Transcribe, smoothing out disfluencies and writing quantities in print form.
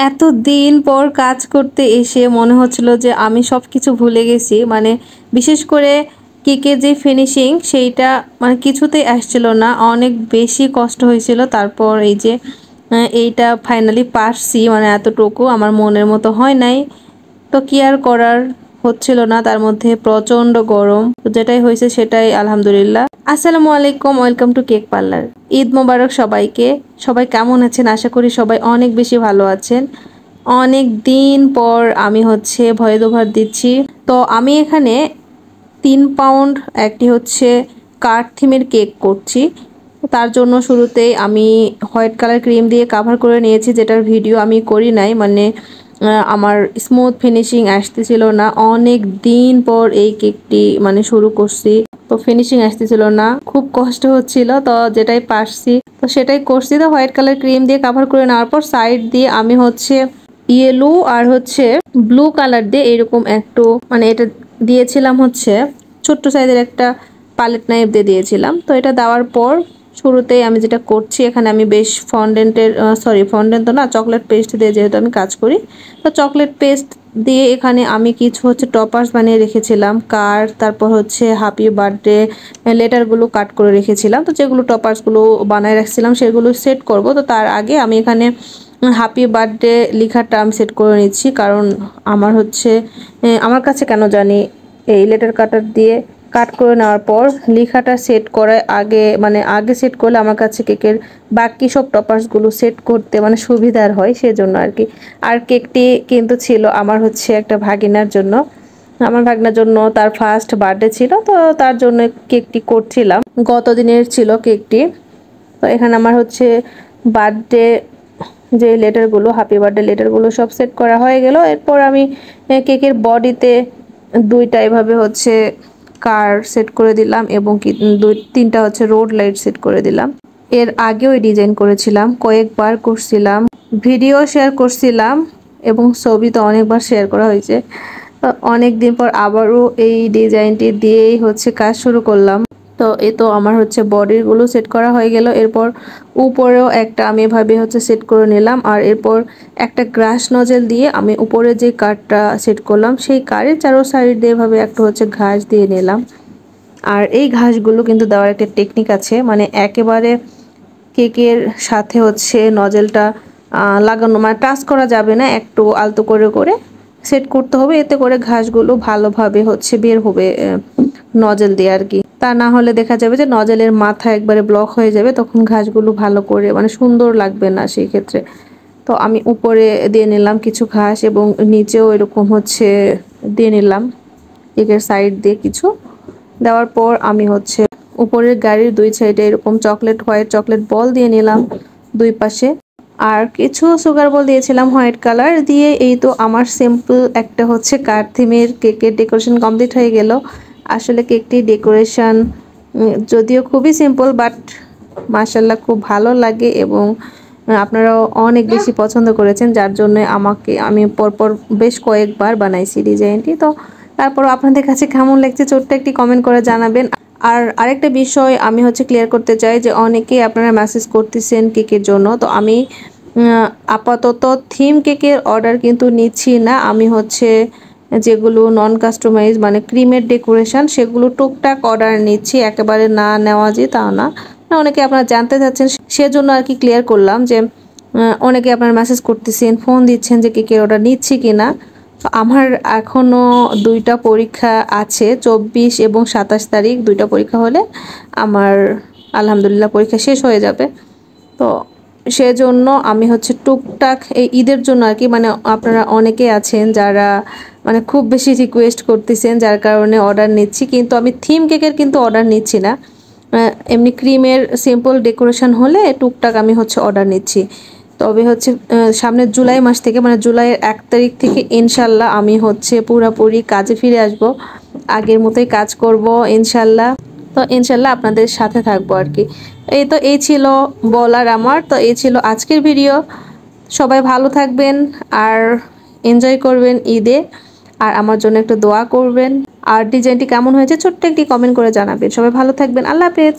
এতদিন পর কাজ করতে এসে মনে হচ্ছিল যে আমি সবকিছু ভুলে গেছি। মানে বিশেষ করে কেকের যে ফিনিশিং সেইটা মানে কিছুতেই আসছিল না, অনেক বেশি কষ্ট হয়েছিল। তারপর এই যে এইটা ফাইনালি পারছি, মানে এতটুকু আমার মনের মতো হয় নাই, তো কি আর করার, হচ্ছিল না। তার মধ্যে প্রচন্ড গরম, তো যেটাই হয়েছে সেটাই আলহামদুলিল্লাহ। আসসালামু আলাইকুম, welcome to cake parlour. Eid মোবারক সবাইকে। সবাই কেমন আছেন? আশা করি সবাই অনেক বেশি ভালো আছেন। অনেক দিন পর আমি ভয়েস ওভার দিচ্ছি। তো আমি এখানে 3 পাউন্ড একটি কার্ড থিমের কেক করছি। তার জন্য শুরুতেই আমি হোয়াইট কালার ক্রিম দিয়ে কাভার করে নিয়েছি, যেটার ভিডিও আমি করি নাই। মানে আমার স্মুথ ফিনিশিং আসতেছিল না, অনেক দিন পর এই কেকটি মানে শুরু করছি, তো ফিনিশিং আসতেছিল না, খুব কষ্ট হচ্ছিল। তো যেটাই পারছি তো সেটাই করছি। তো হোয়াইট কালার ক্রিম দিয়ে কাভার করে নেওয়ার পর সাইড দিয়ে আমি ইয়েলো আর ব্লু কালার দিয়ে এরকম একটু মানে এটা দিয়েছিলাম ছোট্ট সাইজের একটা পালেট নাইফ দিয়ে দিয়েছিলাম। তো এটা দেওয়ার পর শুরুতেই আমি যেটা করছি, এখানে আমি বেশ ফন্ডেন্ট তো না, চকলেট পেস্ট দিয়ে যেহেতু আমি কাজ করি, তো চকলেট পেস্ট দিয়ে এখানে আমি কিছু টপার্স বানিয়ে রেখেছিলাম কার্ড, তারপর হ্যাপি বার্থডে লেটারগুলো কাট করে রেখেছিলাম। তো যেগুলো টপার্সগুলো বানায় রাখছিলাম সেগুলো সেট করব। তো তার আগে আমি এখানে হ্যাপি বার্থডে লেখাটা আমি সেট করে নিচ্ছি, কারণ আমার কাছে কেন জানি এই লেটার কাটার দিয়ে কাট করে নেওয়ার পর লেখাটা সেট করার আগে মানে আগে সেট করলে আমার কাছে কেকের বাকি সব টপার্সগুলো সেট করতে মানে সুবিধার হয়, সেজন্য আর কি। আর কেকটি কিন্তু ছিল আমার একটা ভাগিনার জন্য। আমার ভাগনার জন্য তার ফার্স্ট বার্থডে ছিল, তো তার জন্য কেকটি করছিলাম। গত দিনের ছিল কেকটি। তো এখানে আমার বার্থডে যে লেটারগুলো, হ্যাপি বার্থডে লেটারগুলো সব সেট করা হয়ে গেল। এরপর আমি কেকের বডিতে দুইটা এভাবে কার সেট করে দিলাম এবং কি তিনটা রোড লাইট সেট করে দিলাম। এর আগেও ডিজাইন করেছিলাম, কয়েকবার করছিলাম, ভিডিও শেয়ার করছিলাম এবং ছবি তো অনেকবার শেয়ার করা হয়েছে। অনেক দিন পর আবারও এই ডিজাইনটি দিয়েই কাজ শুরু করলাম। তো এই তো আমার বডিগুলো সেট করা হয়ে গেল। এরপর উপরেও একটা আমি এভাবে সেট করে নিলাম, আর এরপর একটা গ্রাস নজেল দিয়ে আমি উপরে যে কার্ডটা সেট করলাম সেই কার্ডের চারো সাইড দিয়ে এভাবে একটা ঘাস দিয়ে নিলাম। আর এই ঘাসগুলো কিন্তু দেওয়ার একটা টেকনিক আছে, মানে একেবারে কেকের সাথে নজেলটা লাগানো মানে টাচ করা যাবে না, একটু আলতো করে করে সেট করতে হবে, এতে করে ঘাসগুলো ভালোভাবে বের হবে নজেল দিয়ে আর কি। তা না হলে দেখা যাবে যে নজেলের মাথা একবারে ব্লক হয়ে যাবে, তখন ঘাসগুলো ভালো করে মানে সুন্দর লাগবে না সেই ক্ষেত্রে। তো আমি উপরে দিয়ে নিলাম কিছু ঘাস এবং নিচেও এরকম দিয়ে নিলাম কেকের সাইড দিয়ে কিছু দেওয়ার পর আমি উপরের গাড়ির দুই সাইডে এরকম হোয়াইট চকলেট বল দিয়ে নিলাম দুই পাশে, আর কিছু সুগার বল দিয়েছিলাম হোয়াইট কালার দিয়ে। এই তো আমার সিম্পল একটা কার্ড থিমের কেকের ডেকোরেশন কমপ্লিট হয়ে গেল। আসলে কেকটি ডেকোরেশন যদিও খুবই সিম্পল, বাট মাশাআল্লাহ খুব ভালো লাগে এবং আপনারাও অনেক বেশি পছন্দ করেছেন, যার জন্য আমি পরপর বেশ কয়েকবার বানাইছি ডিজাইনটি। তো তারপর আপনাদের কাছে কেমন লাগছে ছোট্ট একটি কমেন্ট করে জানাবেন। আর আরেকটা বিষয় আমি ক্লিয়ার করতে চাই যে অনেকেই আপনারা মেসেজ করতেছেন কেকের জন্য, তো আমি আপাতত থিম কেকের অর্ডার কিন্তু নিচ্ছি না। আমি যেগুলো নন কাস্টমাইজ মানে ক্রিমের ডেকোরেশন সেগুলো টুকটাক অর্ডার নিচ্ছি, একেবারে না নেওয়া যে তা না। অনেকে আপনারা জানতে চাচ্ছেন সেজন্য আর কি ক্লিয়ার করলাম যে অনেকে আপনারা মেসেজ করতেছেন, ফোন দিচ্ছেন যে কেকের অর্ডার নিচ্ছি কিনা। তো আমার এখনো দুইটা পরীক্ষা আছে, 24 এবং 27 তারিখ দুইটা পরীক্ষা হলে আমার আলহামদুলিল্লাহ পরীক্ষা শেষ হয়ে যাবে। তো সেজন্য আমি টুকটাক এই ঈদের জন্য আর কি, মানে আপনারা অনেকে আছেন যারা মানে খুব বেশি রিকোয়েস্ট করতেছেন, যার কারণে অর্ডার নিচ্ছি। কিন্তু আমি থিম কেকের কিন্তু অর্ডার নিচ্ছি না, এমনি ক্রিমের সিম্পল ডেকোরেশন হলে টুকটাক আমি অর্ডার নিচ্ছি। তবে সামনের জুলাই মাস থেকে মানে জুলাইয়ের 1 তারিখ থেকে ইনশাল্লাহ আমি পুরোপুরি কাজে ফিরে আসব, আগের মতোই কাজ করব ইনশাল্লাহ। তো ইনশাল্লাহ আপনাদের সাথে থাকবো আর কি। এই ছিল বলার আমার। তো এই ছিল আজকের ভিডিও। সবাই ভালো থাকবেন আর এনজয় করবেন ঈদে, আর আমার জন্য একটু দোয়া করবেন। আর ডিজাইনটি কেমন হয়েছে ছোট্ট একটি কমেন্ট করে জানাবেন। সবাই ভালো থাকবেন, আল্লাহ হাফেজ।